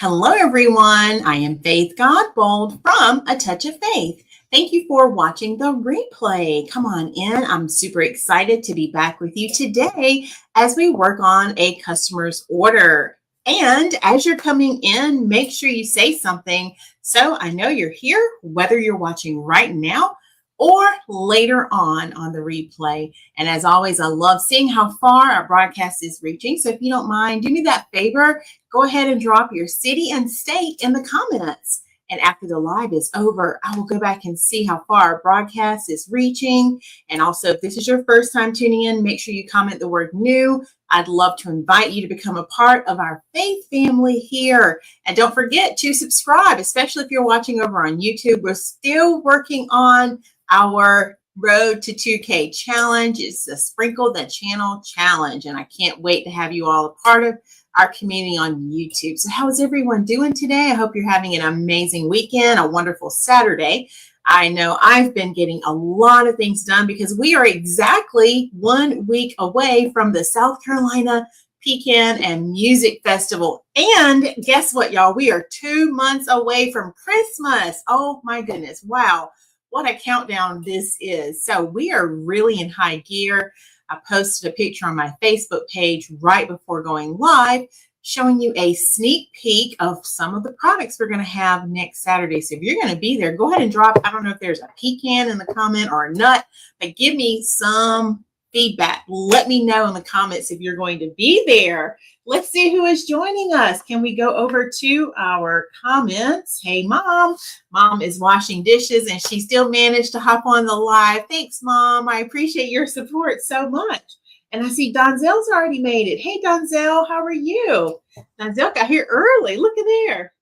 Hello, everyone. I am Faith Godbold from A Touch of Faith. Thank you for watching the replay. Come on in. I'm super excited to be back with you today as we work on a customer's order. And as you're coming in, make sure you say something so I know you're here, whether you're watching right now or later on the replay. And as always, I love seeing how far our broadcast is reaching. So if you don't mind, do me that favor, go ahead and drop your city and state in the comments. And after the live is over, I will go back and see how far our broadcast is reaching. And also, if this is your first time tuning in, make sure you comment the word new. I'd love to invite you to become a part of our faith family here. And don't forget to subscribe, especially if you're watching over on YouTube. We're still working on our Road to 2K challenge. It's the Sprinkle the Channel challenge, and I can't wait to have you all a part of our community on YouTube. So how is everyone doing today? I hope you're having an amazing weekend, a wonderful Saturday. I know I've been getting a lot of things done because we are exactly 1 week away from the South Carolina Pecan and Music Festival. And guess what, y'all? We are 2 months away from Christmas. Oh my goodness. Wow. What a countdown this is. So we are really in high gear. I posted a picture on my Facebook page right before going live, showing you a sneak peek of some of the products we're going to have next Saturday. So if you're going to be there, go ahead and drop, I don't know if there's a pecan in the comment or a nut, but give me some feedback. Let me know in the comments if you're going to be there. Let's see who is joining us. Can we go over to our comments? Hey, Mom. Mom is washing dishes and she still managed to hop on the live. Thanks, Mom. I appreciate your support so much. And I see Donzel's already made it. Hey, Donzel, how are you? Donzel got here early. Look at there.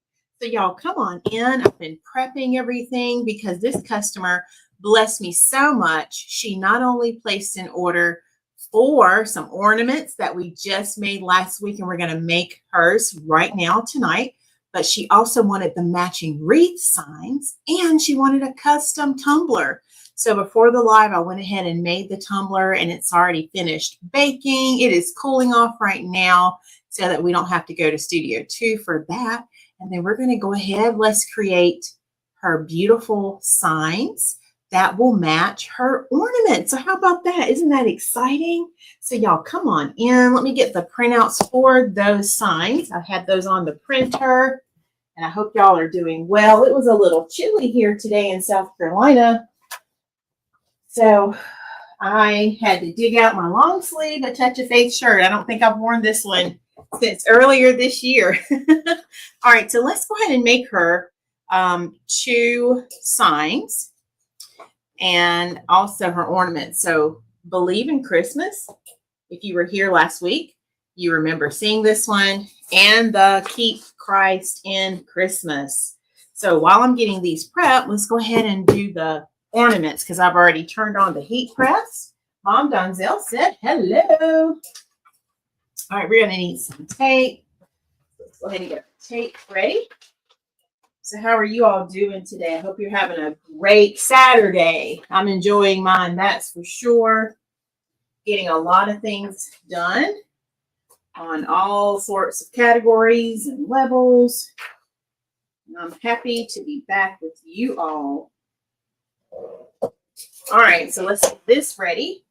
So y'all come on in. I've been prepping everything because this customer blessed me so much. She not only placed an order for some ornaments that we just made last week, and we're going to make hers right now tonight, but she also wanted the matching wreath signs, and she wanted a custom tumbler. So before the live, I went ahead and made the tumbler, and it's already finished baking. It is cooling off right now so that we don't have to go to Studio 2 for that. And then we're going to go ahead. Let's create her beautiful signs that will match her ornament. So how about that? Isn't that exciting? So y'all come on in. Let me get the printouts for those signs. I had those on the printer, and I hope y'all are doing well. It was a little chilly here today in South Carolina. So I had to dig out my long sleeve A Touch of Faith shirt. I don't think I've worn this one since earlier this year. All right, so let's go ahead and make her 2 signs and also her ornaments. So Believe in Christmas. If you were here last week, you remember seeing this one, and the Keep Christ in Christmas. So while I'm getting these prepped, let's go ahead and do the ornaments because I've already turned on the heat press. Mom Donzel said hello. All right, we're going to need some tape. Let's go ahead and get the tape ready. So how are you all doing today? I hope you're having a great Saturday. I'm enjoying mine, that's for sure. Getting a lot of things done on all sorts of categories and levels. And I'm happy to be back with you all. All right, so let's get this ready.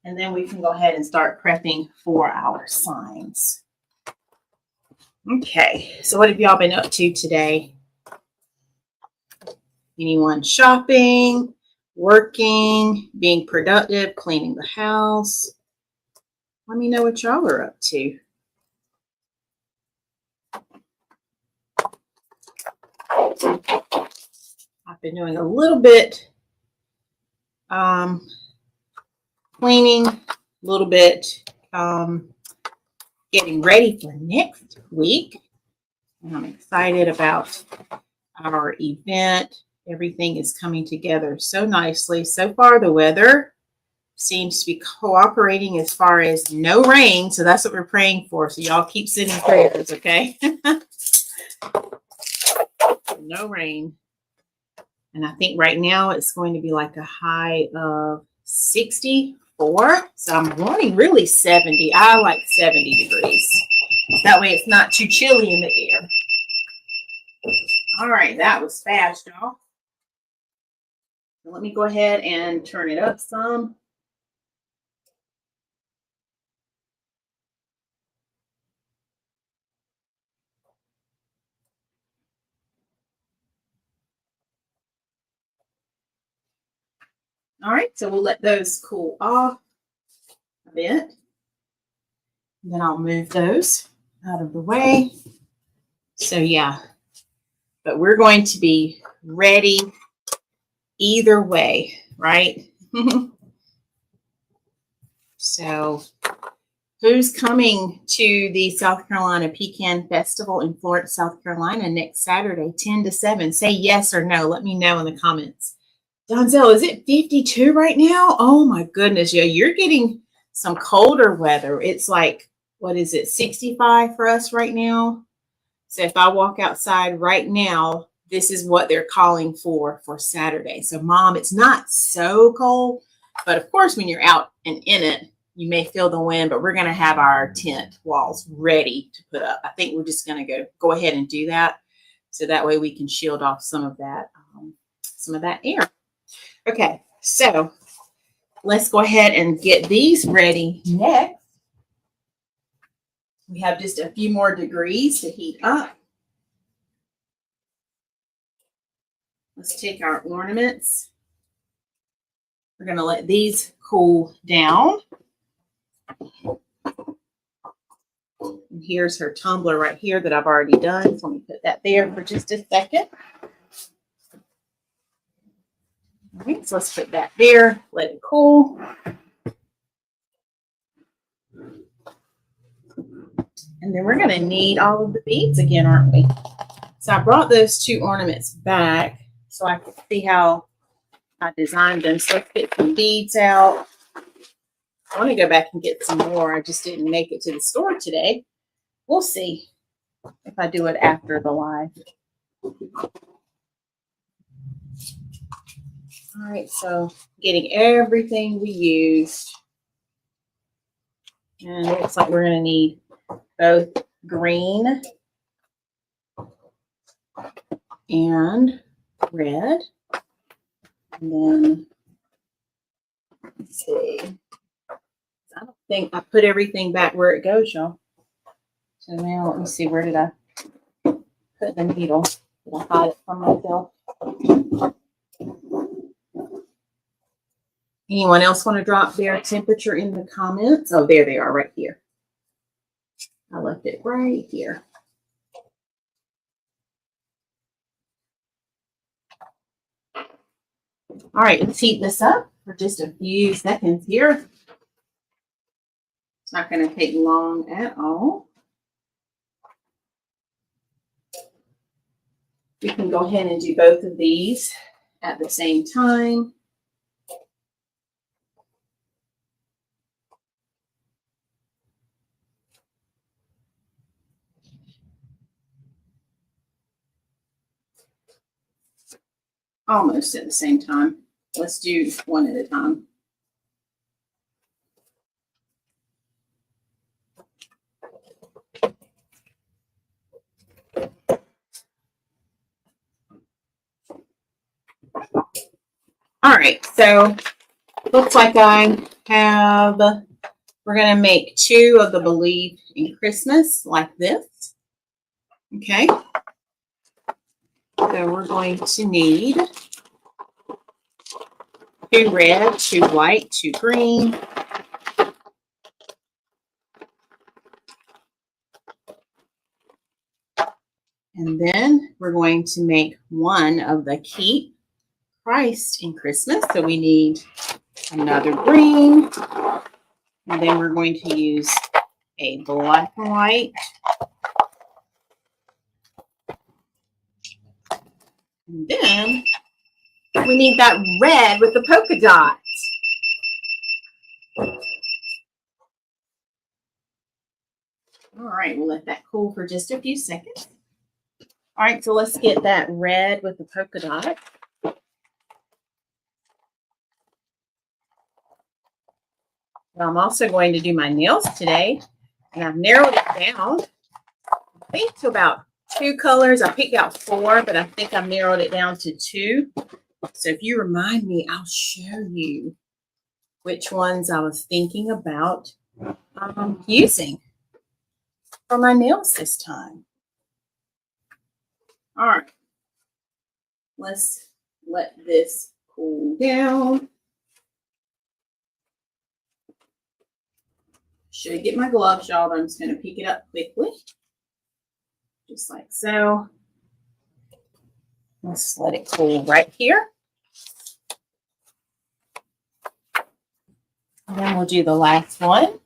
And then we can go ahead and start prepping for our signs. Okay, so what have y'all been up to today? Anyone shopping, working, being productive, cleaning the house? Let me know what y'all are up to. I've been doing a little bit cleaning, a little bit getting ready for next week. And I'm excited about our event. Everything is coming together so nicely. So far, the weather seems to be cooperating as far as no rain. So that's what we're praying for. So y'all keep sending prayers, okay? No rain. And I think right now it's going to be like a high of 64. So I'm wanting really 70. I like 70 degrees. That way it's not too chilly in the air. All right, that was fast, y'all. So let me go ahead and turn it up some. All right, so we'll let those cool off a bit. Then I'll move those out of the way. So yeah, but we're going to be ready either way, right? So who's coming to the South Carolina Pecan Festival in Florence, South Carolina next Saturday, 10 to 7? Say yes or no. Let me know in the comments. Donzel, is it 52 right now? Oh my goodness. Yeah, you're getting some colder weather. It's like, what is it, 65 for us right now? So if I walk outside right now, this is what they're calling for Saturday. So Mom, it's not so cold, but of course when you're out and in it, you may feel the wind, but we're going to have our tent walls ready to put up. I think we're just going to go ahead and do that. So that way we can shield off some of that air. Okay, so let's go ahead and get these ready next. We have just a few more degrees to heat up. Let's take our ornaments. We're going to let these cool down. And here's her tumbler right here that I've already done. So let me put that there for just a second. All right, so let's put that there, let it cool. And then we're going to need all of the beads again, aren't we? So I brought those two ornaments back so I could see how I designed them. So let's get some beads out. I want to go back and get some more. I just didn't make it to the store today. We'll see if I do it after the live. All right, so getting everything we used. And it looks like we're going to need both green and red. And then, let's see. I don't think I put everything back where it goes, y'all. So now let me see, where did I put the needle? Did I hide it from myself? Anyone else want to drop their temperature in the comments? Oh, there they are right here. I left it right here. All right, let's heat this up for just a few seconds here. It's not going to take long at all. We can go ahead and do both of these at the same time. Almost at the same time. Let's do one at a time. All right, so looks like we're going to make two of the Believe in Christmas like this. Okay. So we're going to need 2 red, 2 white, 2 green. And then we're going to make one of the Keep Christ in Christmas. So we need another green. And then we're going to use a black and white. And then we need that red with the polka dots. All right, we'll let that cool for just a few seconds. All right, so let's get that red with the polka dot. Well, I'm also going to do my nails today, and I've narrowed it down, I think, to about 2 colors. I picked out 4, but I think I narrowed it down to 2. So if you remind me, I'll show you which ones I was thinking about using for my nails this time. All right, let's let this cool down. Should get my gloves, y'all, but I'm just going to pick it up quickly, just like so. Let's let it cool right here. And then we'll do the last one.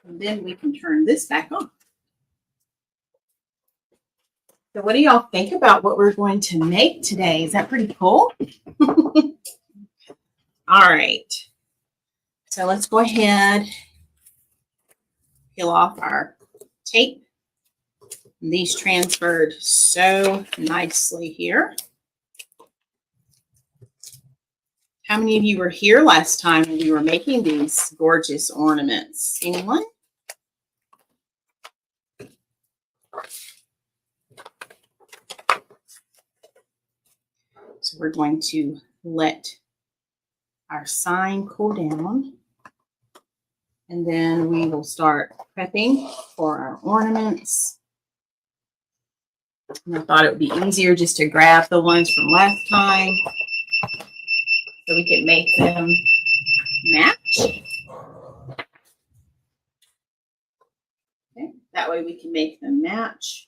And then we can turn this back on. So what do y'all think about what we're going to make today? Is that pretty cool? All right. So let's go ahead, peel off our tape. These transferred so nicely here. How many of you were here last time when we were making these gorgeous ornaments? Anyone? So we're going to let our sign cool down, and then we will start prepping for our ornaments. And I thought it would be easier just to grab the ones from last time so we can make them match. Okay, that way we can make them match.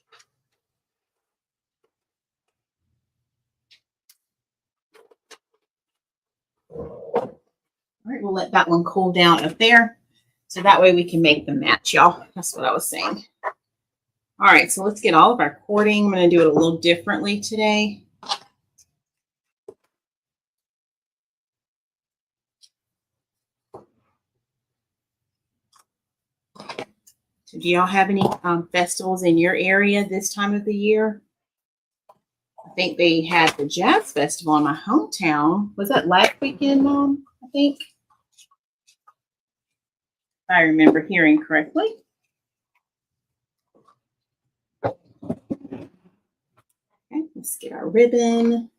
All right, we'll let that one cool down up there so that way we can make them match, y'all. That's what I was saying. All right, so let's get all of our cording. I'm going to do it a little differently today. So do y'all have any festivals in your area this time of the year? I think they had the Jazz Festival in my hometown. Was that last weekend, Mom? I think. If I remember hearing correctly. Okay, let's get our ribbon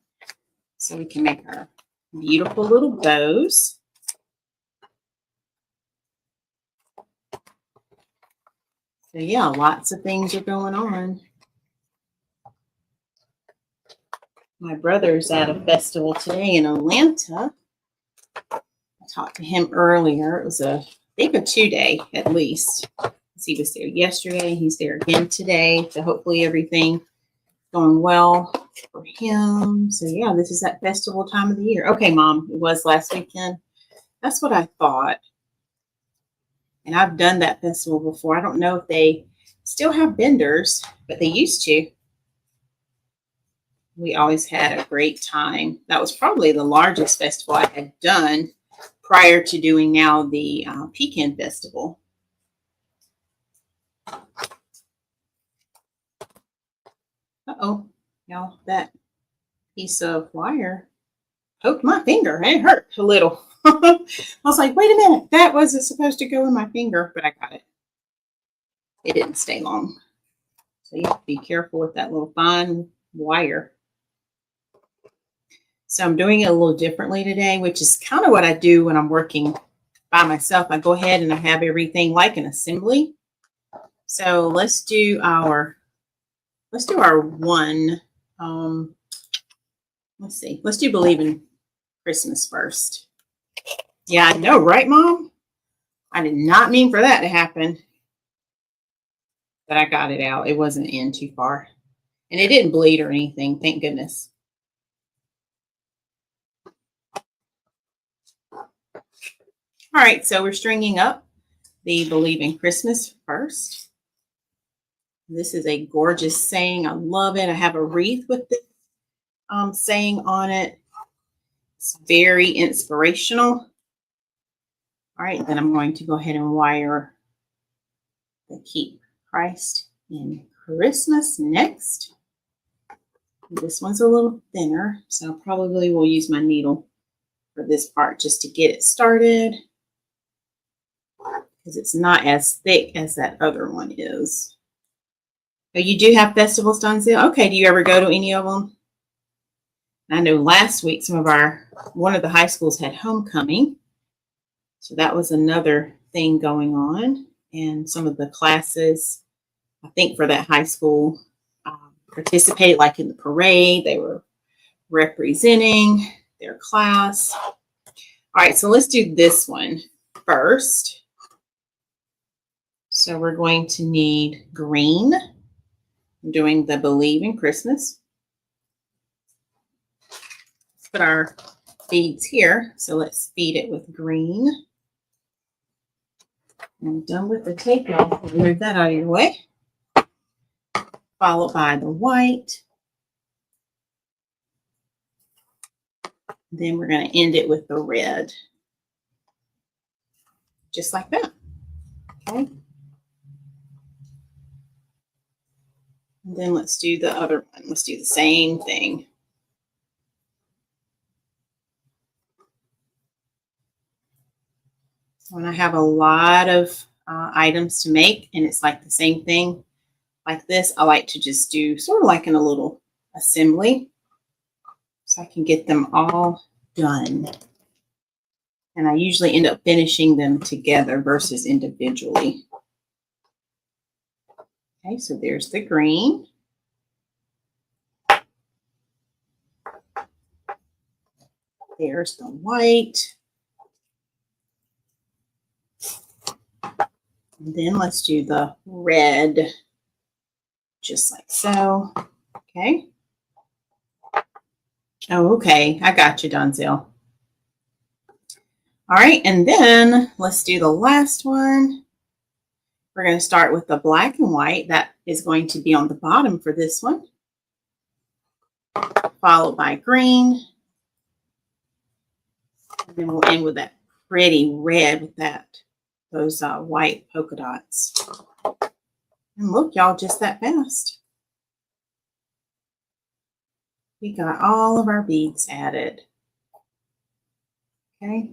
so we can make our beautiful little bows. So yeah, lots of things are going on. My brother's at a festival today in Atlanta. I talked to him earlier. It was I think a 2-day at least. He was there yesterday. He's there again today. So hopefully everything going well for him. So yeah, this is that festival time of the year. Okay, Mom, it was last weekend. That's what I thought. And I've done that festival before. I don't know if they still have vendors, but they used to. We always had a great time. That was probably the largest festival I had done prior to doing now the Pecan Festival. Uh-oh, y'all, that piece of wire poked my finger. It hurt a little. I was like, wait a minute, that wasn't supposed to go in my finger, but I got it. It didn't stay long. So you have to be careful with that little fine wire. So I'm doing it a little differently today, which is kind of what I do when I'm working by myself. I go ahead and I have everything like an assembly. So let's do our one. Let's see. Let's do Believe in Christmas first. Yeah, I know, right, Mom? I did not mean for that to happen. But I got it out. It wasn't in too far. And it didn't bleed or anything, thank goodness. All right, so we're stringing up the Believe in Christmas first. This is a gorgeous saying. I love it. I have a wreath with this saying on it. It's very inspirational. All right, then I'm going to go ahead and wire the Keep Christ in Christmas next. This one's a little thinner, so probably will use my needle for this part just to get it started. because it's not as thick as that other one is. Oh, you do have festivals, Donzel? Okay, do you ever go to any of them? I know last week one of the high schools had homecoming. So that was another thing going on. And some of the classes, I think for that high school, participated like in the parade. They were representing their class. All right, so let's do this one first. So we're going to need green. I'm doing the Believe in Christmas. Let's put our beads here. So let's feed it with green. I'm done with the tape, y'all. Move that out of your way. Followed by the white. Then we're going to end it with the red. Just like that. Okay. And then let's do the other one. Let's do the same thing. When I have a lot of items to make and it's like the same thing like this, I like to just do sort of like in a little assembly so I can get them all done. And I usually end up finishing them together versus individually. Okay, so there's the green. There's the white. And then let's do the red, just like so. Okay. Oh, okay. I got you, Donzel. All right, and then let's do the last one. We're going to start with the black and white. That is going to be on the bottom for this one. Followed by green. And then we'll end with that pretty red with those white polka dots. And look, y'all, just that fast. We got all of our beads added. Okay.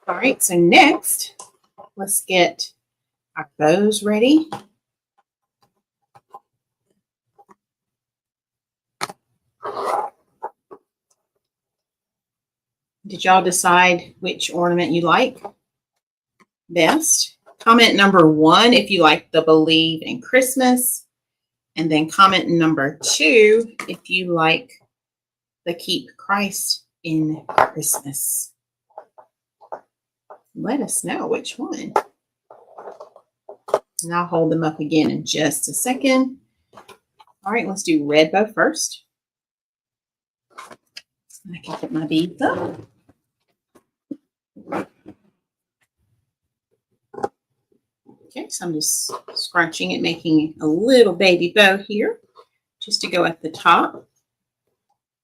All right, so next, let's get our bows ready. Did y'all decide which ornament you like best? Comment number 1 if you like the Believe in Christmas. And then comment number 2 if you like the Keep Christ in Christmas. Let us know which one. And I'll hold them up again in just a second. All right, let's do red bow first. I can put my beads up. Okay, so I'm just scrunching it, making a little baby bow here, just to go at the top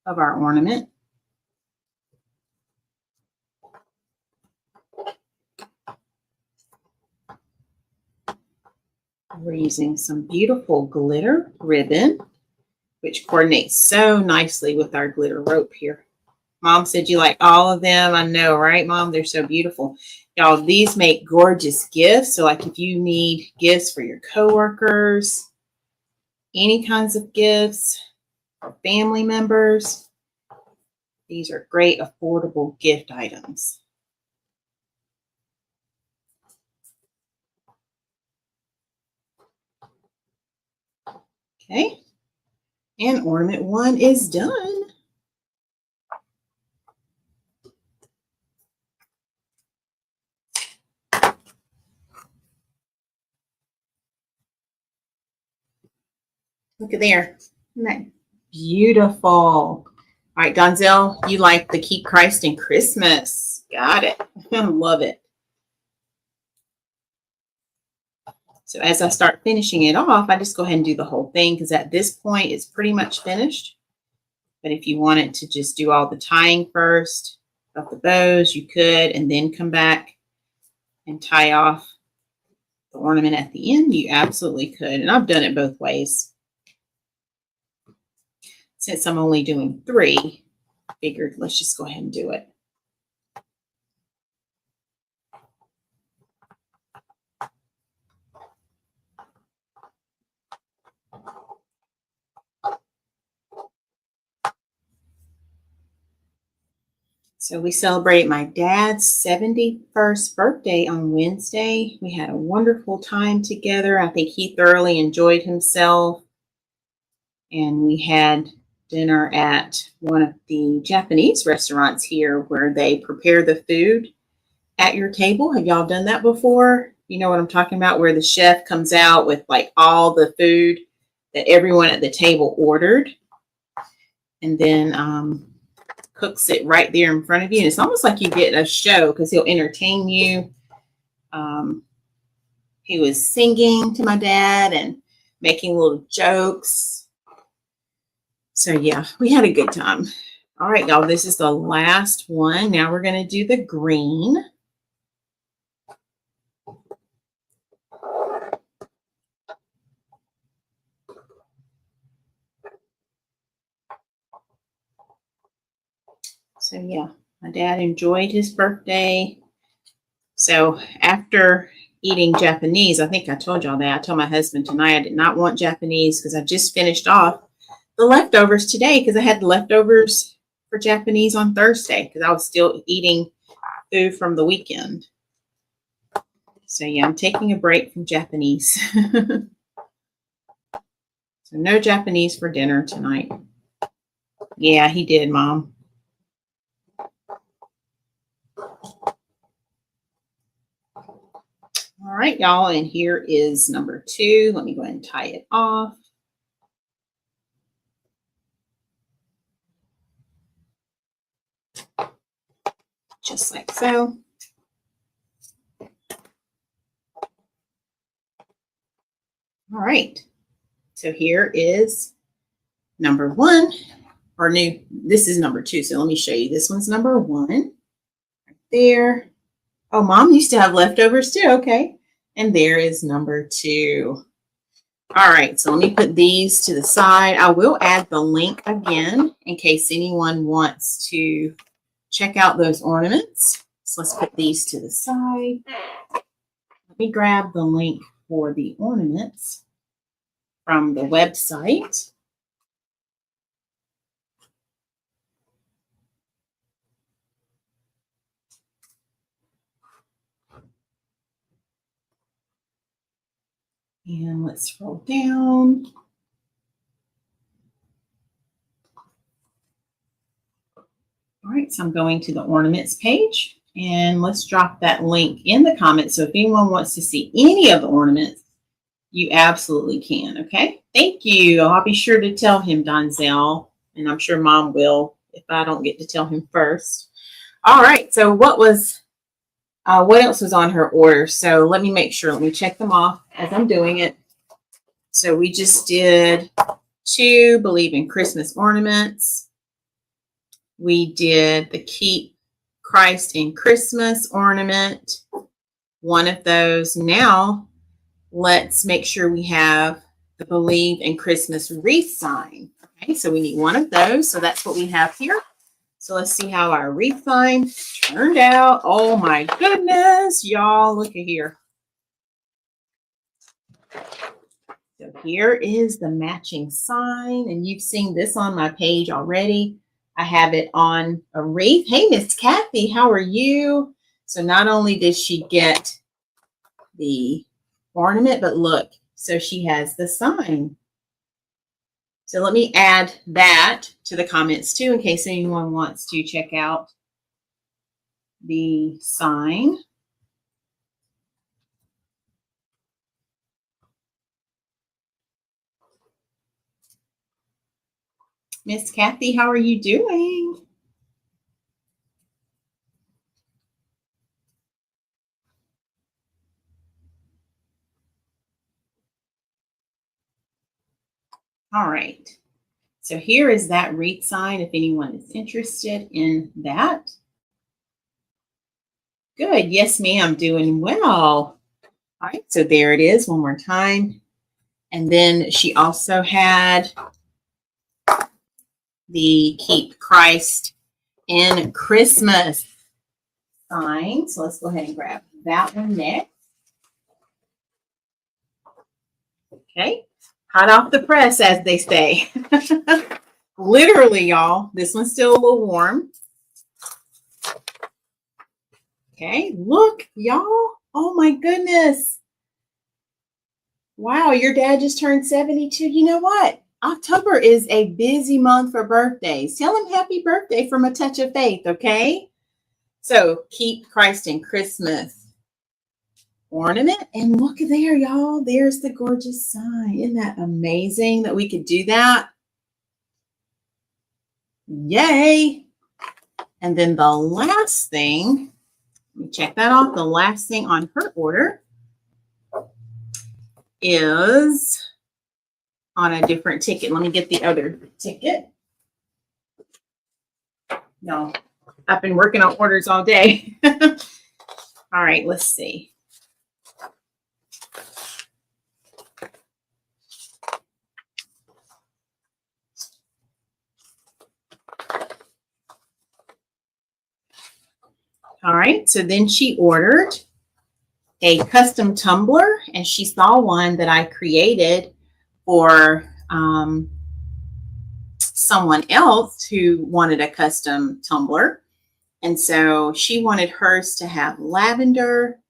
of our ornament. We're using some beautiful glitter ribbon, which coordinates so nicely with our glitter rope here. Mom said you like all of them. I know, right, Mom? They're so beautiful. Y'all, these make gorgeous gifts. So like if you need gifts for your coworkers, any kinds of gifts for family members, these are great, affordable gift items. Okay. And ornament 1 is done. Look at there. Isn't that beautiful? All right, Donzel, you like the Keep Christ in Christmas. Got it. I love it. So as I start finishing it off, I just go ahead and do the whole thing because at this point it's pretty much finished. But if you wanted to just do all the tying first of the bows, you could, and then come back and tie off the ornament at the end. You absolutely could. And I've done it both ways. Since I'm only doing 3, I figured let's just go ahead and do it. So we celebrated my dad's 71st birthday on Wednesday. We had a wonderful time together. I think he thoroughly enjoyed himself. And we had dinner at one of the Japanese restaurants here where they prepare the food at your table. Have y'all done that before? You know what I'm talking about, where the chef comes out with like all the food that everyone at the table ordered and then cooks it right there in front of you. And it's almost like you get a show because he'll entertain you. He was singing to my dad and making little jokes. So yeah, we had a good time. All right, y'all, this is the last one. Now we're going to do the green. So yeah, my dad enjoyed his birthday. So after eating Japanese, I think I told y'all that. I told my husband tonight I did not want Japanese because I just finished off the leftovers today because I had the leftovers for Japanese on Thursday because I was still eating food from the weekend. So yeah, I'm taking a break from Japanese. So no Japanese for dinner tonight. Yeah, he did, Mom. All right, y'all, and here is number 2. Let me go ahead and tie it off. Just like so. All right, so here is number 1, or new, this is number 2, so let me show you. This one's number 1, right there. Oh, Mom used to have leftovers too, okay. And there is number 2. All right, so let me put these to the side. I will add the link again in case anyone wants to check out those ornaments. So let's put these to the side. Let me grab the link for the ornaments from the website. And let's scroll down. All right, so I'm going to the ornaments page and let's drop that link in the comments. So if anyone wants to see any of the ornaments, you absolutely can, okay? Thank you. I'll be sure to tell him, Donzel, and I'm sure Mom will if I don't get to tell him first. All right, so what else was on her order? So let me make sure. Let me check them off as I'm doing it. So we just did 2 Believe in Christmas ornaments. We did the Keep Christ in Christmas ornament. One of those. Now let's make sure we have the Believe in Christmas wreath sign. Okay, so we need one of those. So that's what we have here. So let's see how our wreath sign turned out. Oh my goodness, y'all, look at here. So here is the matching sign, and you've seen this on my page already. I have it on a wreath. Hey, Miss Kathy, how are you? So not only did she get the ornament, but look, so she has the sign. So let me add that to the comments too, in case anyone wants to check out the sign. Miss Kathy, how are you doing? All right. So here is that wreath sign if anyone is interested in that. Good. Yes, ma'am. Doing well. All right. So there it is one more time. And then she also had the Keep Christ in Christmas sign. So let's go ahead and grab that one next. Okay. Hot off the press, as they say. Literally, y'all. This one's still a little warm. Okay, look, y'all. Oh my goodness. Wow, your dad just turned 72. You know what? October is a busy month for birthdays. Tell him happy birthday from A Touch of Faith, okay? So keep Christ in Christmas ornament. And look there, y'all. There's the gorgeous sign. Isn't that amazing that we could do that? Yay. And then the last thing, let me check that off. The last thing on her order is on a different ticket. Let me get the other ticket. No, I've been working on orders all day. All right, let's see. All right, so then she ordered a custom tumbler, and she saw one that I created for someone else who wanted a custom tumbler. And so she wanted hers to have lavender,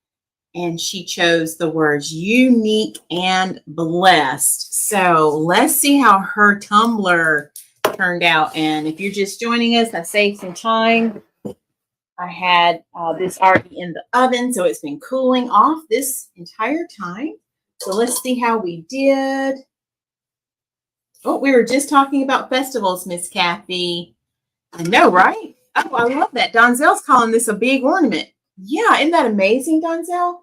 and she chose the words unique and blessed. So let's see how her tumbler turned out. And if you're just joining us, I saved some time. I had this already in the oven, so it's been cooling off this entire time. So let's see how we did. Oh, we were just talking about festivals, Miss Kathy. I know, right? Oh, I love that. Donzel's calling this a big ornament. Yeah, isn't that amazing, Donzel?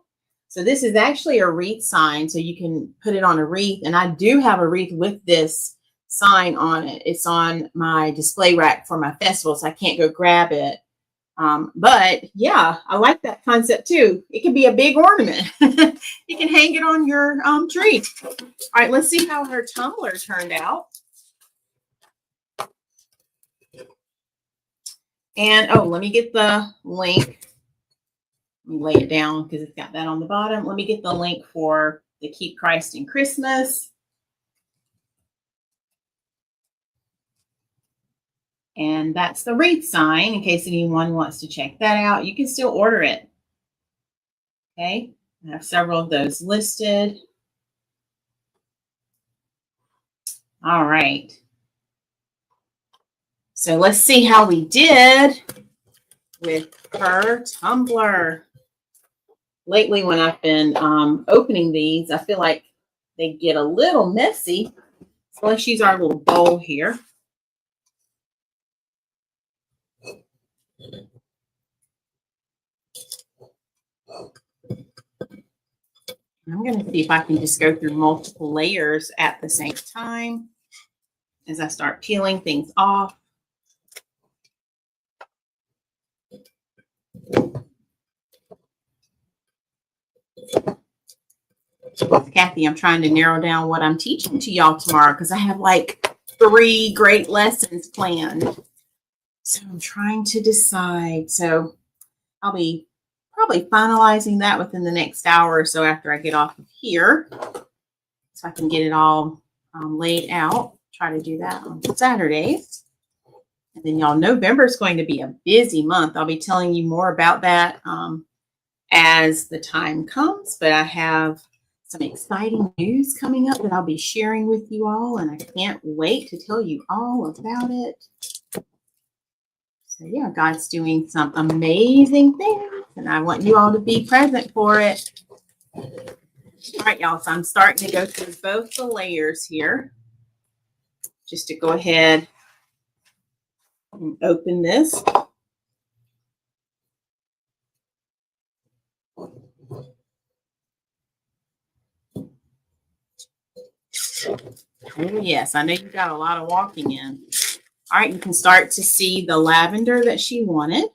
So this is actually a wreath sign, so you can put it on a wreath. And I do have a wreath with this sign on it. It's on my display rack for my festival, so I can't go grab it. But yeah, I like that concept too. It can be a big ornament. You can hang it on your tree. All right, let's see how her tumbler turned out. And oh, let me get the link. Let me lay it down because it's got that on the bottom. Let me get the link for the Keep Christ in Christmas. And that's the wreath sign in case anyone wants to check that out. You can still order it. Okay, I have several of those listed. All right. So let's see how we did with her tumbler. Lately, when I've been opening these, I feel like they get a little messy. So let's use our little bowl here. I'm going to see if I can just go through multiple layers at the same time as I start peeling things off. Kathy, I'm trying to narrow down what I'm teaching to y'all tomorrow because I have like 3 great lessons planned. So I'm trying to decide. So I'll be probably finalizing that within the next hour or so after I get off of here, so I can get it all laid out. Try to do that on Saturdays. And then y'all, November is going to be a busy month. I'll be telling you more about that as the time comes, but I have some exciting news coming up that I'll be sharing with you all, and I can't wait to tell you all about it. So yeah, God's doing some amazing things, and I want you all to be present for it. All right, y'all, so I'm starting to go through both the layers here. Just to go ahead and open this. Oh, yes, I know you got a lot of walking in. All right, you can start to see the lavender that she wanted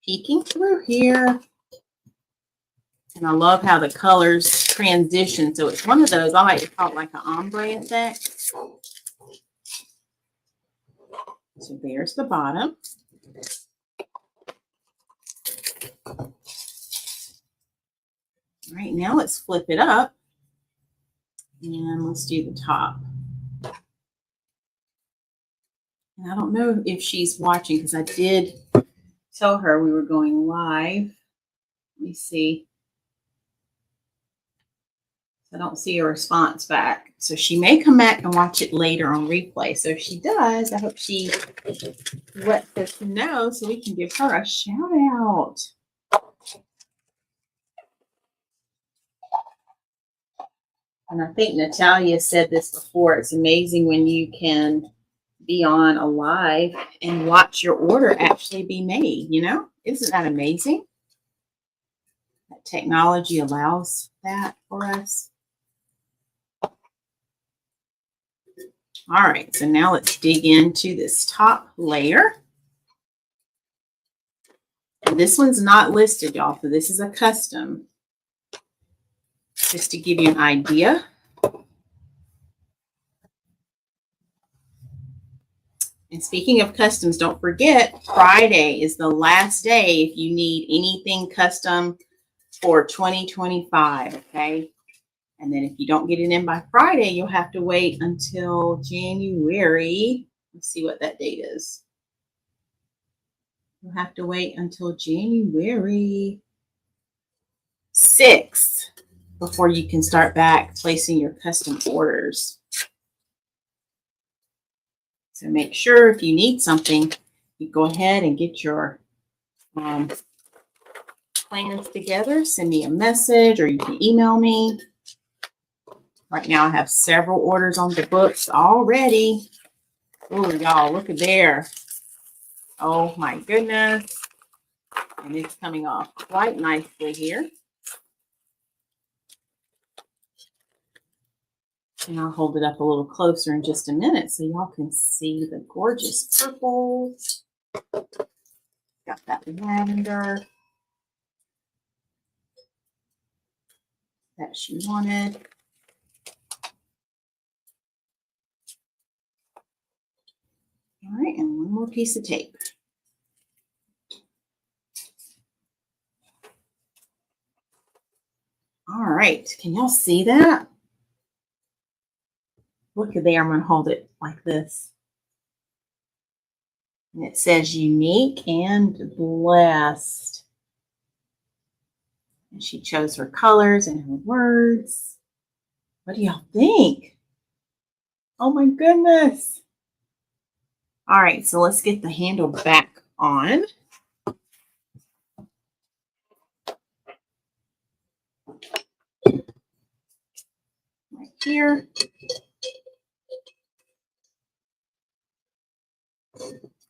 peeking through here. And I love how the colors transition. So it's one of those, I like to call it like an ombre effect. So there's the bottom. All right, now let's flip it up. And let's do the top. And I don't know if she's watching because I did tell her we were going live. Let me see. I don't see a response back. So she may come back and watch it later on replay. So if she does, I hope she lets us know so we can give her a shout out. And I think Natalia said this before. It's amazing when you can be on a live and watch your order actually be made, you know? Isn't that amazing? That technology allows that for us. All right, so now let's dig into this top layer. And this one's not listed, y'all, so this is a custom. Just to give you an idea. And speaking of customs, don't forget, Friday is the last day if you need anything custom for 2025, okay? And then if you don't get it in by Friday, you'll have to wait until January. Let's see what that date is. You'll have to wait until January 6th before you can start back placing your custom orders. So make sure if you need something, you go ahead and get your plans together. Send me a message or you can email me. Right now I have several orders on the books already. Oh, y'all, look at there. Oh my goodness. And it's coming off quite nicely here. And I'll hold it up a little closer in just a minute so y'all can see the gorgeous purples. Got that lavender that she wanted. All right, and one more piece of tape. All right, can y'all see that? Look at there, I'm going to hold it like this. And it says unique and blessed. And she chose her colors and her words. What do y'all think? Oh my goodness. All right, so let's get the handle back on. Right here.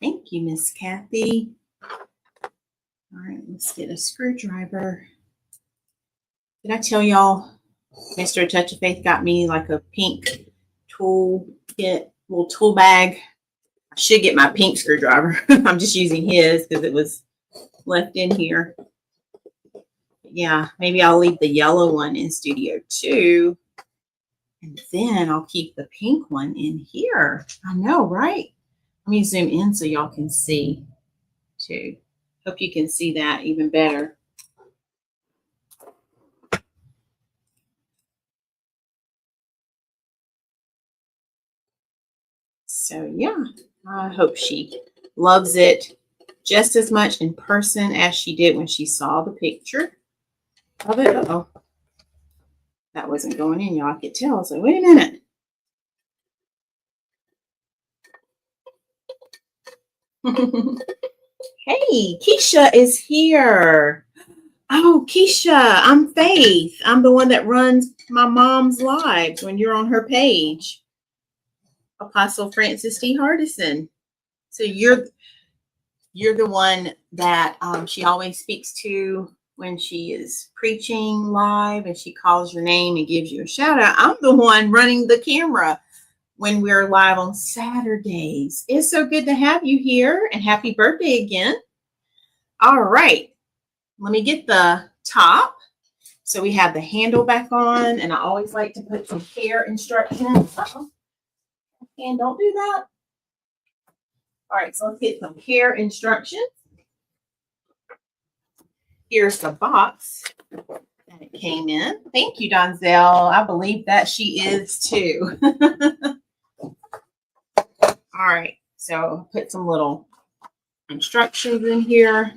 Thank you, Miss Kathy. All right, let's get a screwdriver. Did I tell y'all Mr. Touch of Faith got me like a pink tool kit, little tool bag? I should get my pink screwdriver. I'm just using his because it was left in here. Yeah, maybe I'll leave the yellow one in Studio 2. And then I'll keep the pink one in here. I know, right? Let me zoom in so y'all can see too. Hope you can see that even better. So yeah, I hope she loves it just as much in person as she did when she saw the picture of it. Uh-oh. That wasn't going in, y'all. I could tell. So wait a minute. Hey, Keisha is here. Oh, Keisha, I'm Faith. I'm the one that runs my mom's lives when you're on her page. Apostle Francis D. Hardison. So you're the one that she always speaks to when she is preaching live and she calls your name and gives you a shout out. I'm the one running the camera when we're live on Saturdays. It's so good to have you here and happy birthday again. All right, let me get the top. So we have the handle back on, and I always like to put some care instructions. And don't do that. All right, so let's get some care instructions. Here's the box that it came in. Thank you, Donzel. I believe that she is too. All right, so put some little instructions in here.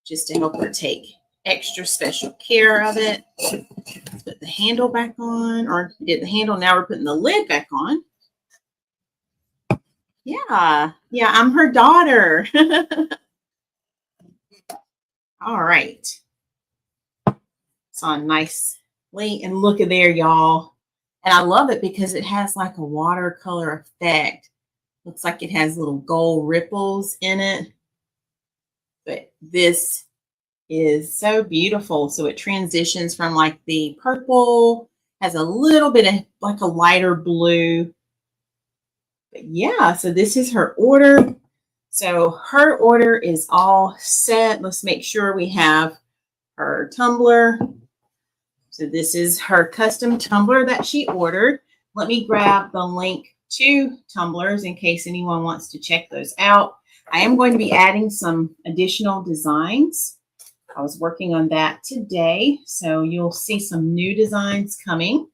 just to help her take extra special care of it. Let's put the handle back on, or did the handle, now we're putting the lid back on. Yeah, I'm her daughter. All right. It's on nicely, and look at there, y'all. And I love it because it has like a watercolor effect. Looks like it has little gold ripples in it. But this is so beautiful. So it transitions from like the purple, has a little bit of like a lighter blue. But yeah, so this is her order. So her order is all set. Let's make sure we have her tumbler. So this is her custom tumbler that she ordered. Let me grab the link to tumblers in case anyone wants to check those out. I am going to be adding some additional designs. I was working on that today, so you'll see some new designs coming.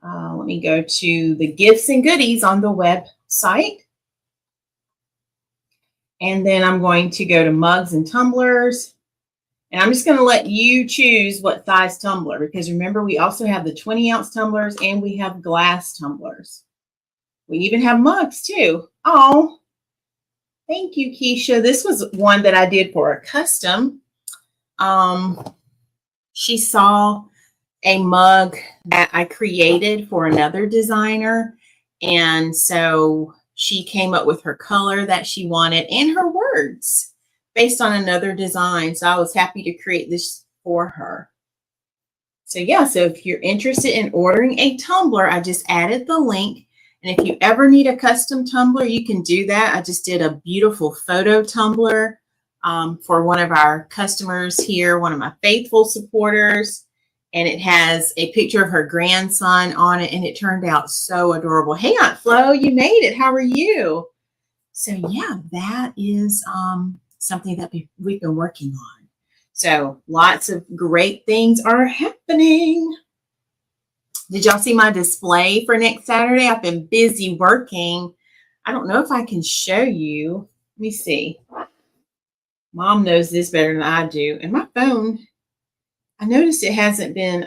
Let me go to the gifts and goodies on the website. And then I'm going to go to mugs and tumblers. And I'm just going to let you choose what size tumbler, because remember, we also have the 20-ounce tumblers and we have glass tumblers. We even have mugs too. Oh, thank you, Keisha. This was one that I did for a custom. She saw a mug that I created for another designer. And so she came up with her color that she wanted and her words based on another design. So I was happy to create this for her. So yeah, so if you're interested in ordering a tumbler, I just added the link. And if you ever need a custom tumbler, you can do that. I just did a beautiful photo tumbler for one of our customers here, one of my faithful supporters. And it has a picture of her grandson on it, and it turned out so adorable. Hey, Aunt Flo, you made it. How are you? So yeah, that is something that we've been working on. So lots of great things are happening. Did y'all see my display for next Saturday? I've been busy working. I don't know if I can show you. Let me see. Mom knows this better than I do. And my phone, I noticed it hasn't been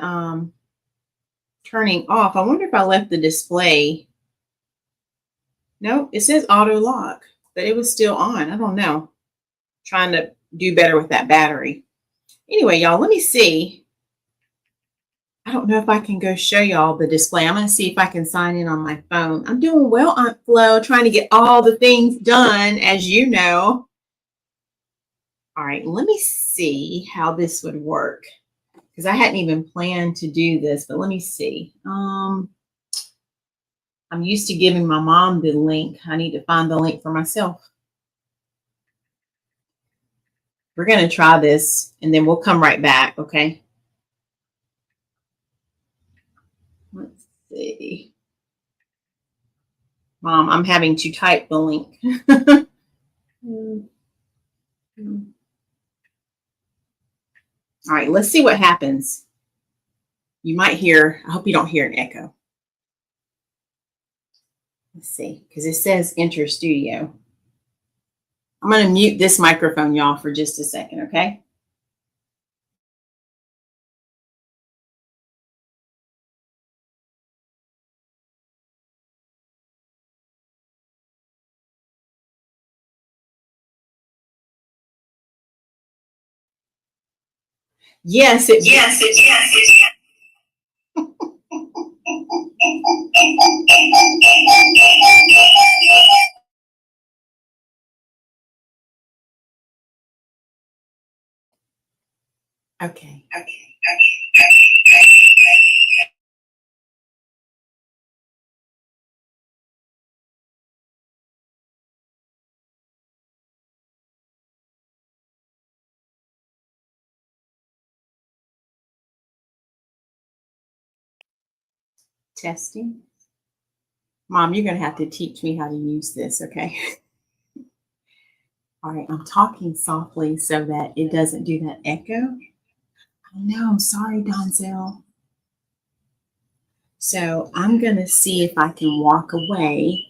turning off. I wonder if I left the display. No, it says auto lock, but it was still on. I don't know. Trying to do better with that battery. Anyway, y'all, let me see. I don't know if I can go show y'all the display. I'm going to see if I can sign in on my phone. I'm doing well, Aunt Flo, trying to get all the things done, as you know. All right, let me see how this would work, because I hadn't even planned to do this, but let me see. I'm used to giving my mom the link. I need to find the link for myself. We're going to try this, and then we'll come right back, okay? Let's see. Mom, I'm having to type the link. All right, let's see what happens. You might hear, I hope you don't hear an echo. Let's see, because it says enter studio. I'm going to mute this microphone, y'all, for just a second, okay? Yes, it Okay. Testing. Mom, you're going to have to teach me how to use this, okay? All right, I'm talking softly so that it doesn't do that echo. I know, I'm sorry, Donzel. So I'm going to see if I can walk away.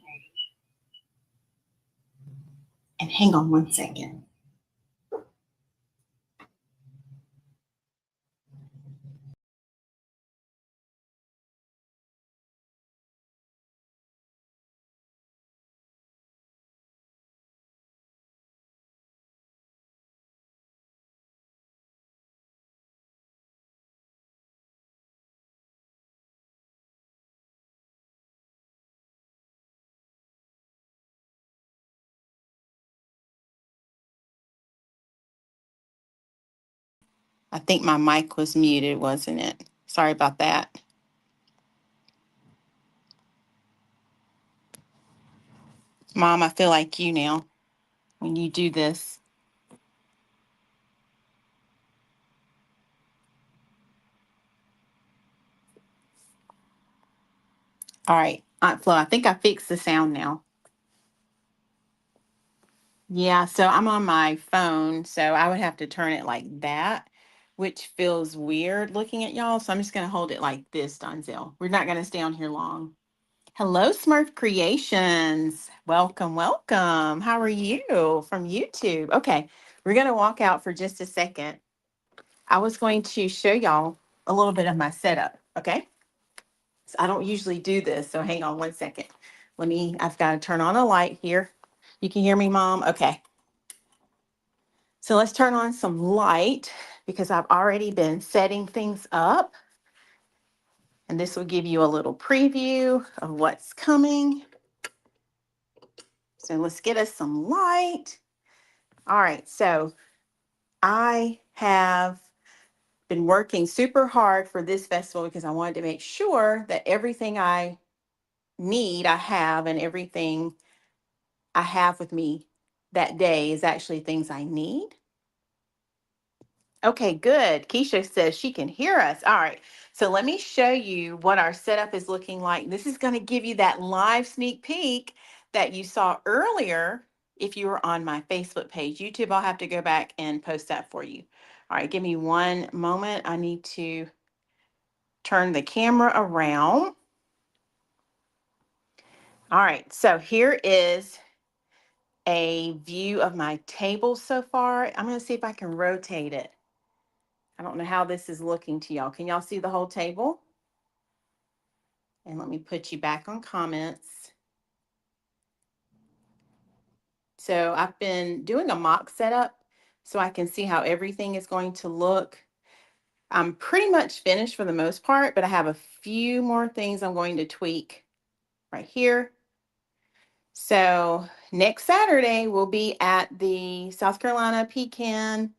And hang on one second. I think my mic was muted, wasn't it? Sorry about that. Mom, I feel like you now when you do this. All right, Aunt Flo, I think I fixed the sound now. Yeah, so I'm on my phone, so I would have to turn it like that, which feels weird looking at y'all. So I'm just going to hold it like this, Donzel. We're not going to stay on here long. Hello, Smurf Creations. Welcome, welcome. How are you from YouTube? Okay, we're going to walk out for just a second. I was going to show y'all a little bit of my setup, okay? So I don't usually do this, so hang on one second. I've got to turn on a light here. You can hear me, Mom? Okay. So let's turn on some light because I've already been setting things up. And this will give you a little preview of what's coming. So let's get us some light. All right, so I have been working super hard for this festival because I wanted to make sure that everything I need, I have, and everything I have with me that day is actually things I need. Okay, good. Keisha says she can hear us. All right. So let me show you what our setup is looking like. This is going to give you that live sneak peek that you saw earlier if you were on my Facebook page. YouTube, I'll have to go back and post that for you. All right, give me one moment. I need to turn the camera around. All right, so here is a view of my table so far. I'm going to see if I can rotate it. I don't know how this is looking to y'all. Can y'all see the whole table? And let me put you back on comments. So I've been doing a mock setup so I can see how everything is going to look. I'm pretty much finished for the most part, but I have a few more things I'm going to tweak right here. So next Saturday, we'll be at the South Carolina Pecan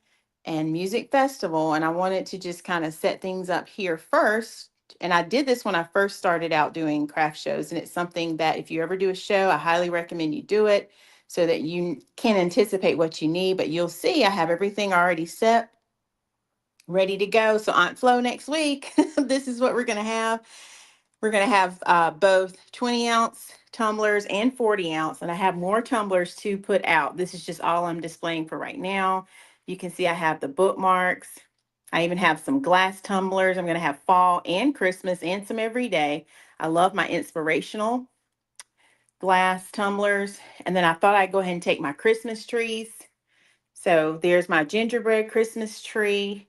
and Music Festival. And I wanted to just kind of set things up here first. And I did this when I first started out doing craft shows. And it's something that if you ever do a show, I highly recommend you do it so that you can anticipate what you need. But you'll see I have everything already set, ready to go. So Aunt Flo next week, this is what we're going to have. We're going to have both 20-ounce tumblers and 40-ounce, and I have more tumblers to put out. This is just all I'm displaying for right now. You can see I have the bookmarks. I even have some glass tumblers. I'm going to have fall and Christmas and some everyday. I love my inspirational glass tumblers. And then I thought I'd go ahead and take my Christmas trees. So there's my gingerbread Christmas tree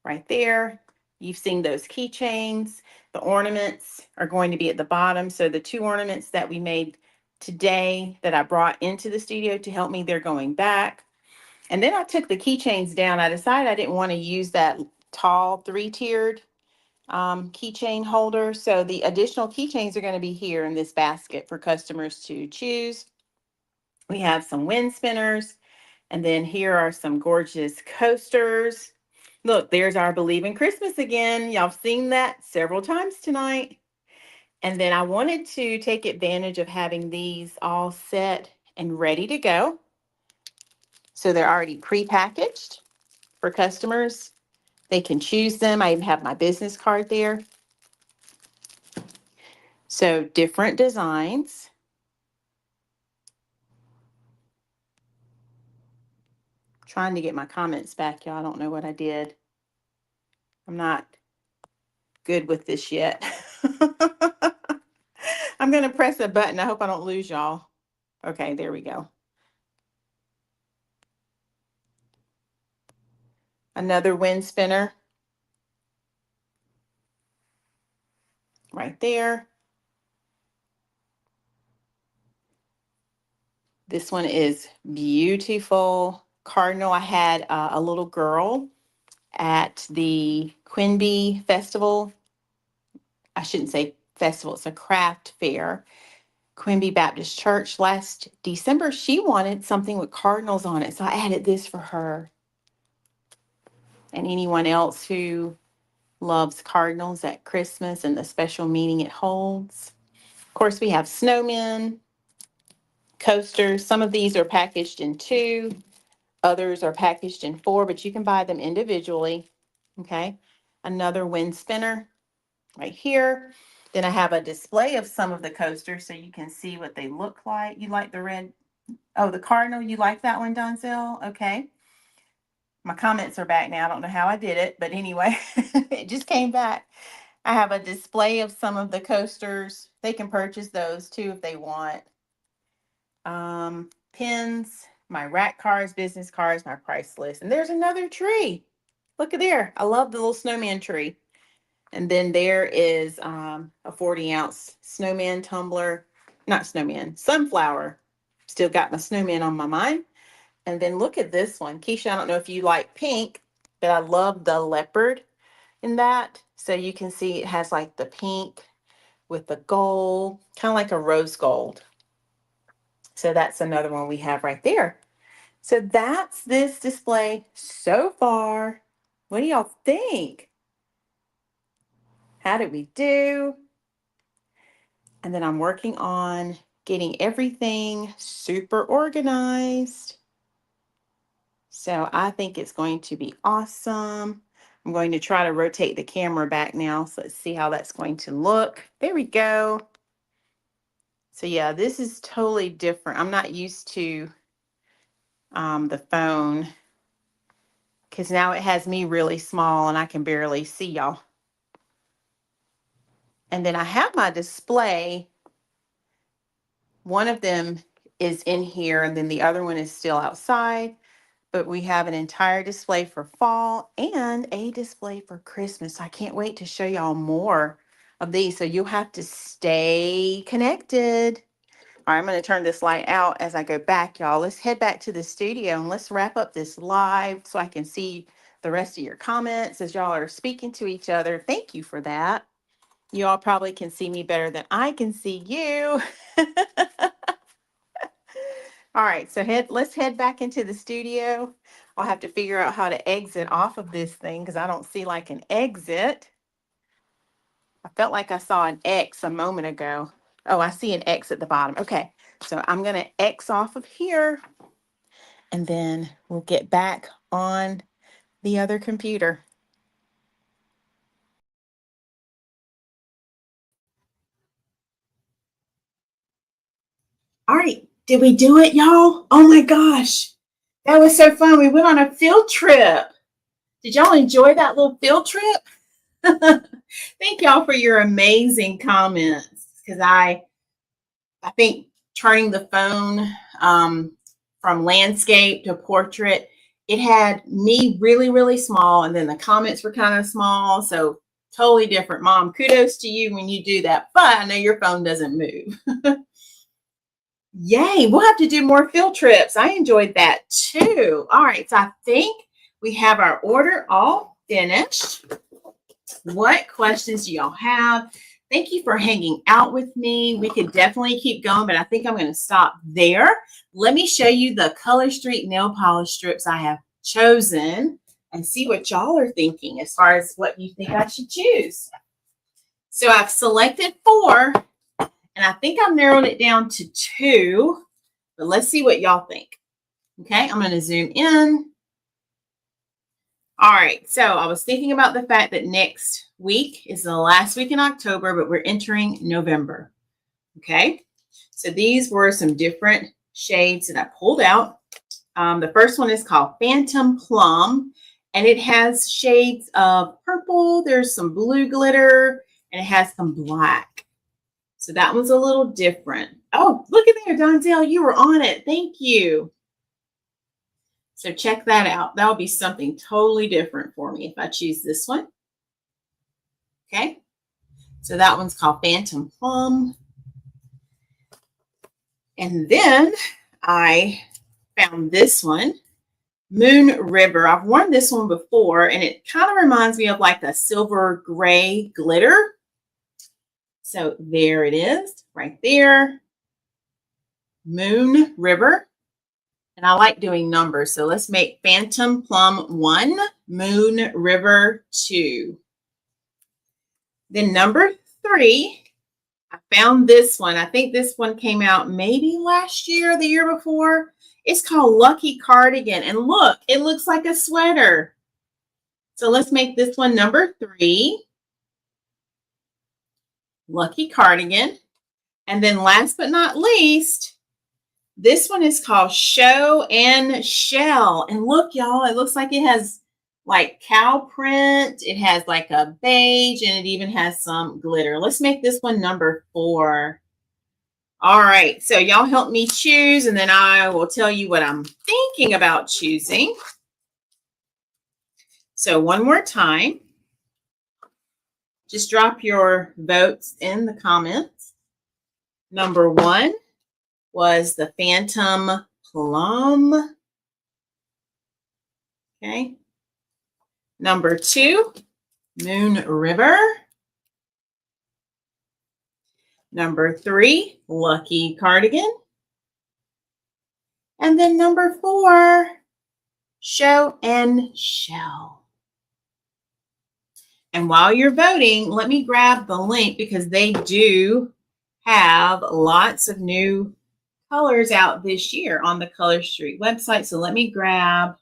right there. You've seen those keychains. The ornaments are going to be at the bottom. So the two ornaments that we made today that I brought into the studio to help me, they're going back. And then I took the keychains down. I decided I didn't want to use that tall three-tiered keychain holder. So the additional keychains are going to be here in this basket for customers to choose. We have some wind spinners. And then here are some gorgeous coasters. Look, there's our Believe in Christmas again. Y'all have seen that several times tonight. And then I wanted to take advantage of having these all set and ready to go. So they're already pre-packaged for customers. They can choose them. I even have my business card there. So different designs. Trying to get my comments back, y'all. I don't know what I did. I'm not good with this yet. I'm going to press a button. I hope I don't lose y'all. Okay, there we go. Another wind spinner right there. This one is beautiful. Cardinal. I had a little girl at the Quinby Festival. I shouldn't say festival, it's a craft fair. Quinby Baptist Church last December. She wanted something with cardinals on it, so I added this for her. and anyone else who loves cardinals at Christmas and the special meaning it holds. Of course, we have snowmen, coasters. Some of these are packaged in 2, others are packaged in 4, but you can buy them individually. Okay, another wind spinner right here. Then I have a display of some of the coasters so you can see what they look like. You like the red? Oh, the cardinal, you like that one, Donzel? Okay. My comments are back now. I don't know how I did it, but anyway, it just came back. I have a display of some of the coasters. They can purchase those too if they want. Pins, my rack cards, business cards, my price list. And there's another tree. Look at there. I love the little snowman tree. And then there is a 40-ounce snowman tumbler. Not snowman, sunflower. Still got my snowman on my mind. And then look at this one. Keisha, I don't know if you like pink, but I love the leopard in that. So you can see it has like the pink with the gold, kind of like a rose gold. So that's another one we have right there. So that's this display so far. What do y'all think? How did we do? And then I'm working on getting everything super organized. So I think it's going to be awesome. I'm going to try to rotate the camera back now. So let's see how that's going to look. There we go. So yeah, this is totally different. I'm not used to the phone because now it has me really small and I can barely see y'all. And then I have my display. One of them is in here and then the other one is still outside. But we have an entire display for fall and a display for Christmas. I can't wait to show y'all more of these. So you'll have to stay connected. All right, I'm going to turn this light out as I go back, y'all. Let's head back to the studio and let's wrap up this live so I can see the rest of your comments as y'all are speaking to each other. Thank you for that. You all probably can see me better than I can see you. All right, so let's head back into the studio. I'll have to figure out how to exit off of this thing because I don't see like an exit. I felt like I saw an X a moment ago. Oh, I see an X at the bottom. Okay, so I'm going to X off of here and then we'll get back on the other computer. All right, did we do it, y'all? Oh my gosh, that was so fun. We went on a field trip. Did y'all enjoy that little field trip? Thank y'all for your amazing comments because I think turning the phone from landscape to portrait, it had me really, really small, and then the comments were kind of small. So totally different. Mom, kudos to you when you do that, but I know your phone doesn't move. Yay, we'll have to do more field trips. I enjoyed that too. All right, so I think we have our order all finished. What questions do y'all have? Thank you for hanging out with me. We could definitely keep going, but I think I'm going to stop there. Let me show you the Color Street nail polish strips I have chosen and see what y'all are thinking as far as what you think I should choose. So I've selected 4, and I think I've narrowed it down to 2, but let's see what y'all think. Okay, I'm going to zoom in. All right, so I was thinking about the fact that next week is the last week in October, but we're entering November. Okay, so these were some different shades that I pulled out. The first one is called Phantom Plum, and it has shades of purple. There's some blue glitter, and it has some black. So that one's a little different. Oh, look at there, Donzel, you were on it. Thank you. So check that out. That would be something totally different for me if I choose this one. Okay. So that one's called Phantom Plum. And then I found this one, Moon River. I've worn this one before, and it kind of reminds me of like a silver gray glitter. So there it is right there. Moon River. And I like doing numbers. So let's make Phantom Plum 1, Moon River 2. Then number 3, I found this one. I think this one came out maybe last year or the year before. It's called Lucky Cardigan. And look, it looks like a sweater. So let's make this one number 3, Lucky Cardigan. And then last but not least, this one is called Show and Shell. And look, y'all, it looks like it has like cow print. It has like a beige, and it even has some glitter. Let's make this one number 4. All right, so y'all help me choose, and then I will tell you what I'm thinking about choosing. So one more time, just drop your votes in the comments. Number 1 was the Phantom Plum. Okay. Number 2, Moon River. Number 3, Lucky Cardigan. And then number 4, Show and Shell. And while you're voting, let me grab the link because they do have lots of new colors out this year on the Color Street website. So let me grab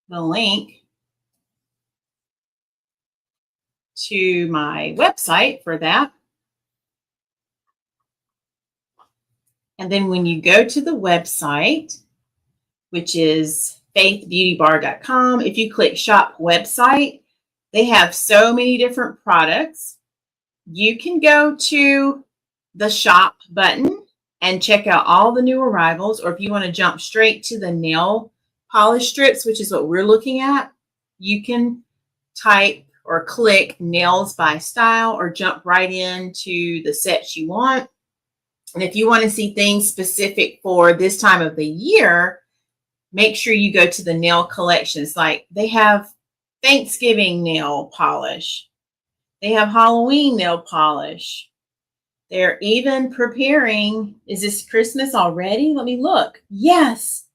the link to my website for that. And then when you go to the website, which is faithbeautybar.com, if you click shop website, they have so many different products. You can go to the shop button and check out all the new arrivals, or if you want to jump straight to the nail polish strips, which is what we're looking at, you can type or click nails by style or jump right into the sets you want. And if you want to see things specific for this time of the year, make sure you go to the nail collections. Like they have Thanksgiving nail polish. They have Halloween nail polish. They're even preparing, is this Christmas already? Let me look. Yes.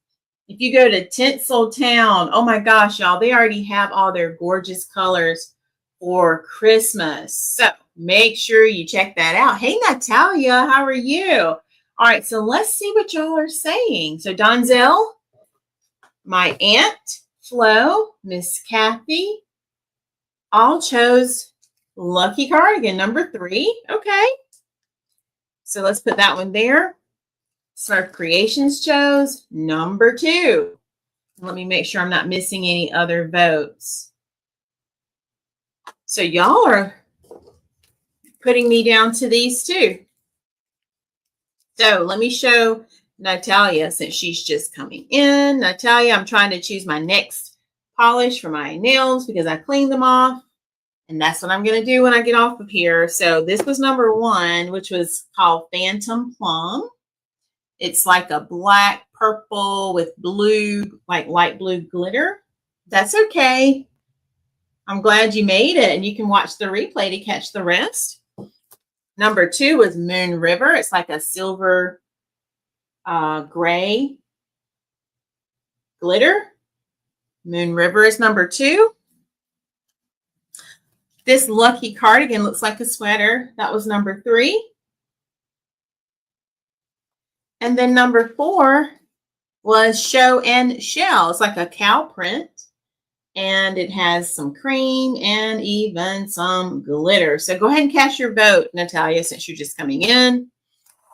If you go to Tinseltown, oh my gosh, y'all, they already have all their gorgeous colors for Christmas. So make sure you check that out. Hey, Natalia, how are you? All right, so let's see what y'all are saying. So Donzel, my aunt, Flo, Miss Kathy, all chose Lucky Cardigan, number 3. Okay. So let's put that one there. Smurf Creations chose number 2. Let me make sure I'm not missing any other votes. So y'all are putting me down to these 2. So let me show Natalia since she's just coming in. Natalia, I'm trying to choose my next polish for my nails because I cleaned them off. And that's what I'm going to do when I get off of here. So this was number 1, which was called Phantom Plum. It's like a black purple with blue, like light blue glitter. That's okay. I'm glad you made it, and you can watch the replay to catch the rest. Number 2 was Moon River. It's like a silver gray glitter. Moon River is number 2. This Lucky Cardigan looks like a sweater. That was number 3. And then number 4 was Show and Shell. It's like a cow print. And it has some cream and even some glitter. So go ahead and cast your vote, Natalia, since you're just coming in.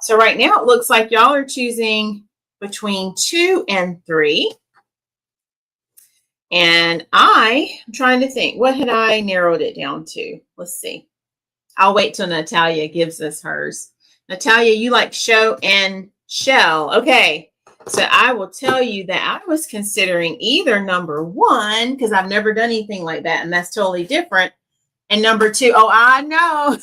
So right now it looks like y'all are choosing between 2 and 3. And I'm trying to think, what had I narrowed it down to? Let's see. I'll wait till Natalia gives us hers. Natalia, you like Show and Shell. Okay. So I will tell you that I was considering either number 1, because I've never done anything like that, and that's totally different. And number 2, oh, I know.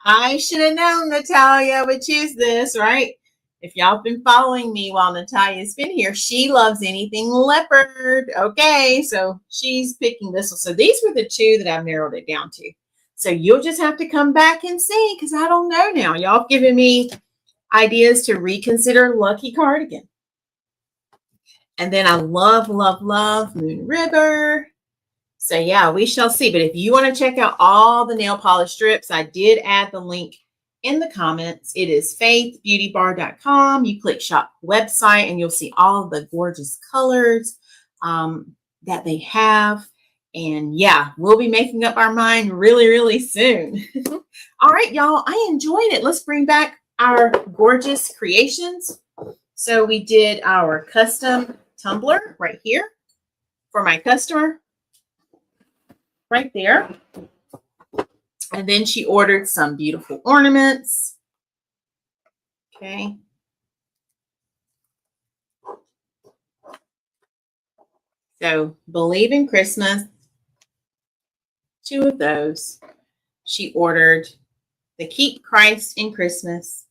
I should have known Natalia would choose this, right? If y'all have been following me while Natalia's been here, she loves anything leopard. Okay, so she's picking this one. So these were the 2 that I've narrowed it down to. So you'll just have to come back and see, because I don't know now. Y'all have given me ideas to reconsider Lucky Cardigan. And then I love, love, love Moon River. So yeah, we shall see. But if you want to check out all the nail polish strips, I did add the link in the comments. It is faithbeautybar.com. You click shop website and you'll see all of the gorgeous colors that they have. And yeah, we'll be making up our mind really, really soon. All right, y'all, I enjoyed it. Let's bring back our gorgeous creations. So we did our custom tumbler right here for my customer. Right there. And then she ordered some beautiful ornaments. Okay. So Believe in Christmas, 2 of those. She ordered the Keep Christ in Christmas.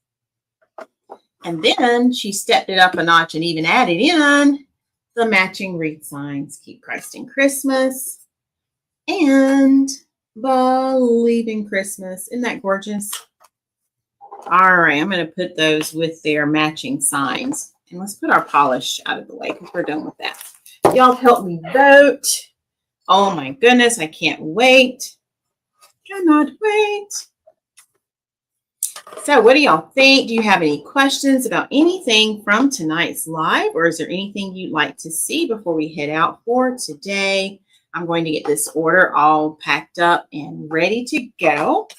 And then she stepped it up a notch and even added in the matching wreath signs. Keep Christ in Christmas and Believe in Christmas. Isn't that gorgeous? All right, I'm going to put those with their matching signs. And let's put our polish out of the way because we're done with that. Y'all help me vote. Oh my goodness, I can't wait. Cannot wait. So what do y'all think? Do you have any questions about anything from tonight's live? Or is there anything you'd like to see before we head out for today? I'm going to get this order all packed up and ready to go.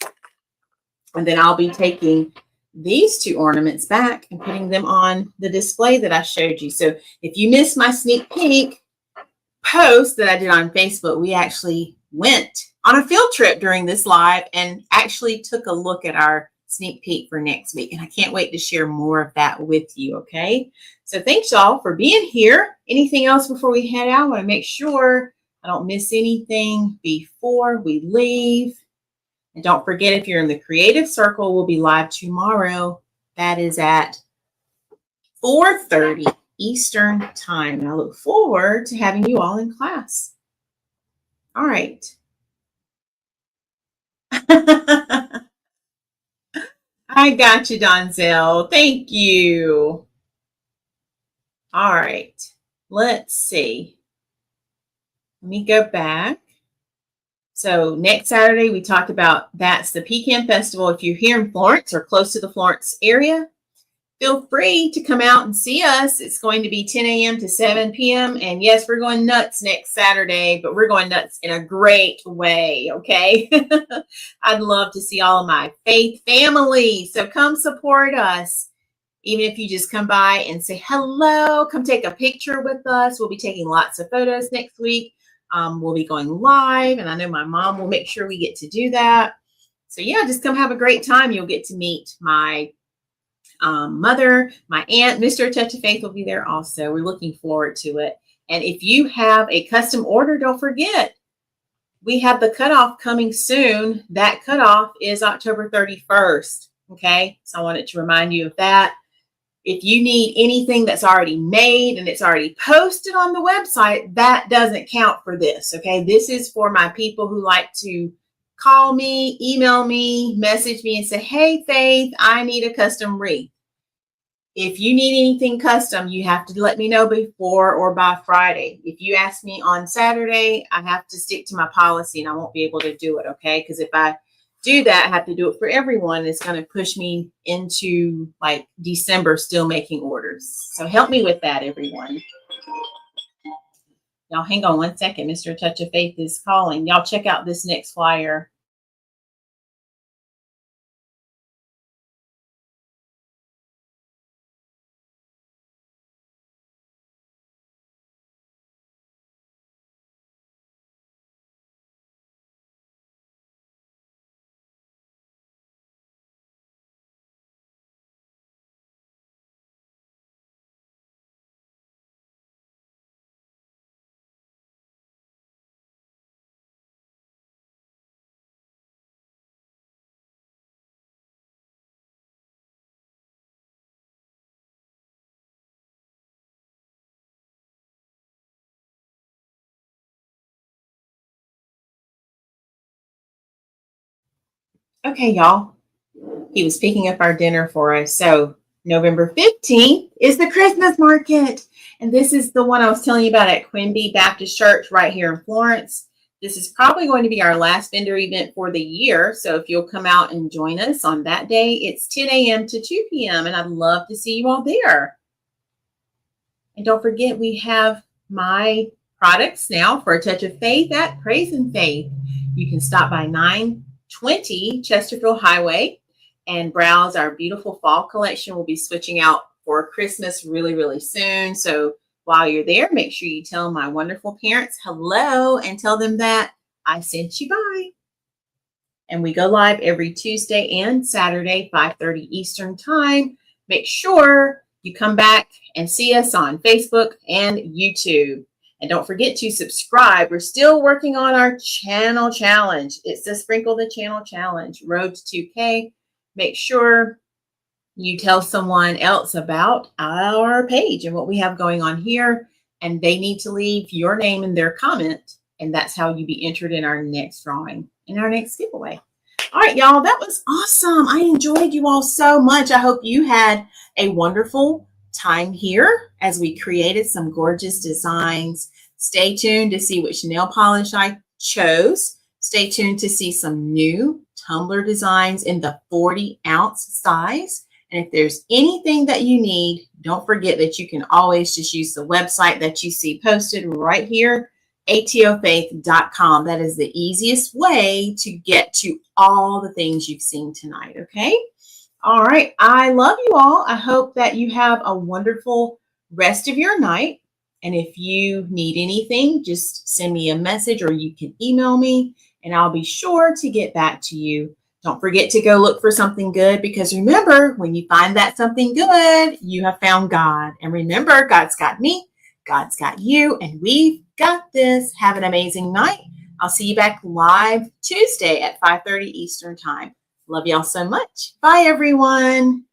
And then I'll be taking these 2 ornaments back and putting them on the display that I showed you. So if you missed my sneak peek post that I did on Facebook, we actually went on a field trip during this live and actually took a look at our sneak peek for next week. And I can't wait to share more of that with you. Okay. So thanks y'all for being here. Anything else before we head out? I want to make sure I don't miss anything before we leave. And don't forget, if you're in the Creative Circle, we'll be live tomorrow. That is at 4:30 Eastern Time. And I look forward to having you all in class. All right. I got you, Donzel. Thank you. All right. Let's see. Let me go back. So next Saturday, we talked about that's the Pecan Festival. If you're here in Florence or close to the Florence area, feel free to come out and see us. It's going to be 10 a.m. to 7 p.m. And yes, we're going nuts next Saturday, but we're going nuts in a great way, okay? I'd love to see all of my faith family. So come support us. Even if you just come by and say hello, come take a picture with us. We'll be taking lots of photos next week. We'll be going live, and I know my mom will make sure we get to do that. So yeah, just come have a great time. You'll get to meet my mother, my aunt, Mr. Touch of Faith will be there also. We're looking forward to it. And if you have a custom order, don't forget, we have the cutoff coming soon. That cutoff is October 31st. Okay, so I wanted to remind you of that. If you need anything that's already made and it's already posted on the website, that doesn't count for this, okay? This is for my people who like to call me, email me, message me and say, hey, Faith, I need a custom wreath. If you need anything custom, you have to let me know before or by Friday. If you ask me on Saturday, I have to stick to my policy and I won't be able to do it, okay? Because if I do that, I have to do it for everyone. It's going to push me into like December still making orders. So help me with that, everyone. Y'all hang on one second. Mr. Touch of Faith is calling. Y'all check out this next flyer. Okay, y'all. He was picking up our dinner for us. So November 15th is the Christmas market. And this is the one I was telling you about at Quimby Baptist Church right here in Florence. This is probably going to be our last vendor event for the year. So if you'll come out and join us on that day, it's 10 a.m. to 2 p.m. And I'd love to see you all there. And don't forget, we have my products now for A Touch of Faith at Praise and Faith. You can stop by 920 Chesterfield Highway and browse our beautiful fall collection. We'll be switching out for Christmas really, really soon. So while you're there, make sure you tell my wonderful parents hello and tell them that I sent you by. And we go live every Tuesday and Saturday, 5:30 Eastern Time. Make sure you come back and see us on Facebook and YouTube. And don't forget to subscribe. We're still working on our channel challenge. It's the Sprinkle the Channel Challenge, Road to 2K. Make sure you tell someone else about our page and what we have going on here. And they need to leave your name in their comment. And that's how you be entered in our next drawing, in our next giveaway. All right, y'all, that was awesome. I enjoyed you all so much. I hope you had a wonderful time here as we created some gorgeous designs. Stay tuned to see which nail polish I chose. Stay tuned to see some new tumbler designs in the 40-ounce size. And if there's anything that you need, don't forget that you can always just use the website that you see posted right here, atofaith.com. That is the easiest way to get to all the things you've seen tonight, okay? All right, I love you all. I hope that you have a wonderful rest of your night. And if you need anything, just send me a message or you can email me and I'll be sure to get back to you. Don't forget to go look for something good, because remember, when you find that something good, you have found God. And remember, God's got me, God's got you, and we've got this. Have an amazing night. I'll see you back live Tuesday at 5:30 Eastern Time. Love y'all so much. Bye, everyone.